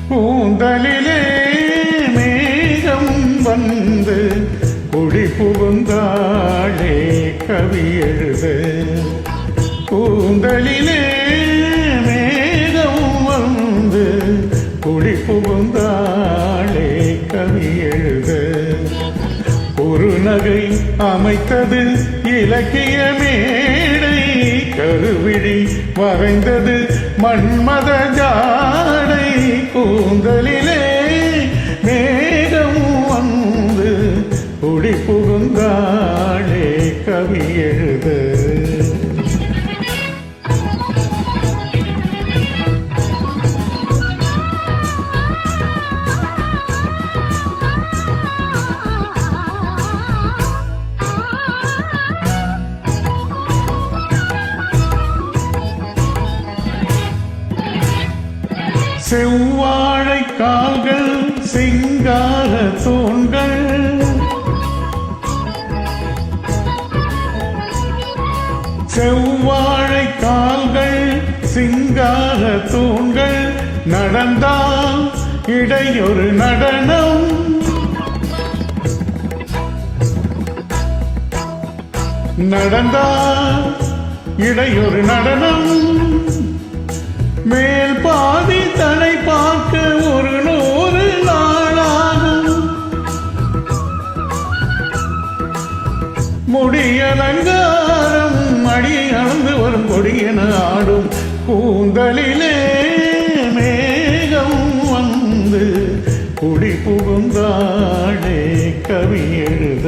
கூந்தலிலே மேகம் வந்து குடி புகுந்தாளே கவி எழுத. கூந்தலிலே மேகம் வந்து குடி புகுந்தாளே கவி எழுத. ஒரு நகை அமைத்தது இலக்கிய மேடை, கருவிழி வரைந்தது மன்மத ஜாடை. கூந்தலிலே மேகம் வந்து குடி புகுந்தாளே கவி எழுத. செவ்வாழை கால்கள் சிங்கார தூண்கள், செவ்வாழை கால்கள் சிங்கார தூண்கள். நடந்தால் இடையொரு நடனம், நடந்தால் இடையொரு நடனம். மேல் பாதி தலை பார்க்க ஒரு 100 நாளாகும். முடியலங்காரம் அடியை அளந்து வரும் கொடியென ஆடும். கூந்தலிலே மேகம் வந்து குடி புகுந்தாளே கவி எழுத.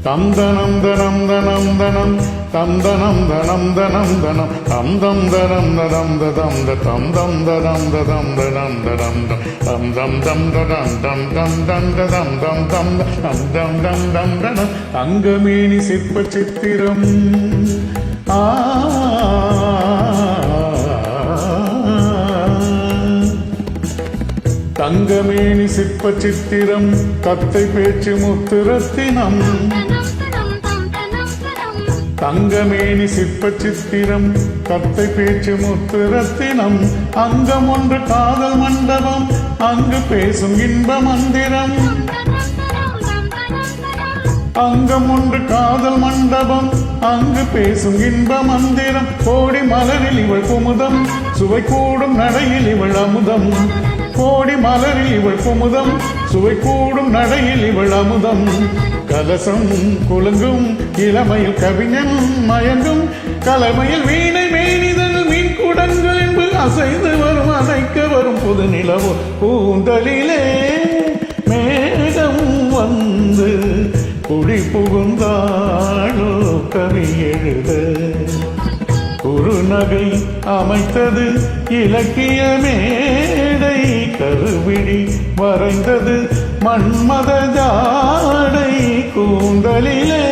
தம் தனம் தனம் தனம் தனம் தம் தனம் தனம் தனம் தனம் தம் தம் தனம் தனம் ததம் தம் தம் தனம் ததம் தனம் தடம் தம் தம் தம் தடம் தம் தம் தம் ததம் தம் தம் தம் தம் தம் தம் தடம். தங்கமேனி சிற்ப சித்திரம் தங்கமேனி சிற்ப சித்திரம், கத்தை பேச்சு முத்துரத்தினம். தங்கமேனி சிற்ப சித்திரம், கத்தை பேச்சு முத்துரத்தினம். அங்கம் ஒன்று காதல் மண்டபம், அங்கு பேசும் இன்ப மந்திரம். அங்கம் ஒன்று காதல் மண்டபம், அங்கு பேசும் இன்ப மந்திரம். கோடி மலரில் இவள் குமுதம், சுவை கூடும் நடையில் இவள் அமுதம். கோடி மலரில் இவள் குமுதம், சுவை கூடும் நடையில் இவள் அமுதம். கலசம் குலுங்கும் இளமையில் கவிஞன் மயங்கும், கலமையில் வீணை மேனிதல் மீன் குடங்கள் என்பது அசைந்து வரும் அசைக்க வரும் புது நிலவோ. கூந்தலிலே மேகம் வந்து குடி புகுந்தாளோ கவி எழுத. குறுநகை அமைத்தது இலக்கிய மேடை, கருவிழி வரைந்தது மன்மத ஜாடை. கூந்தலிலே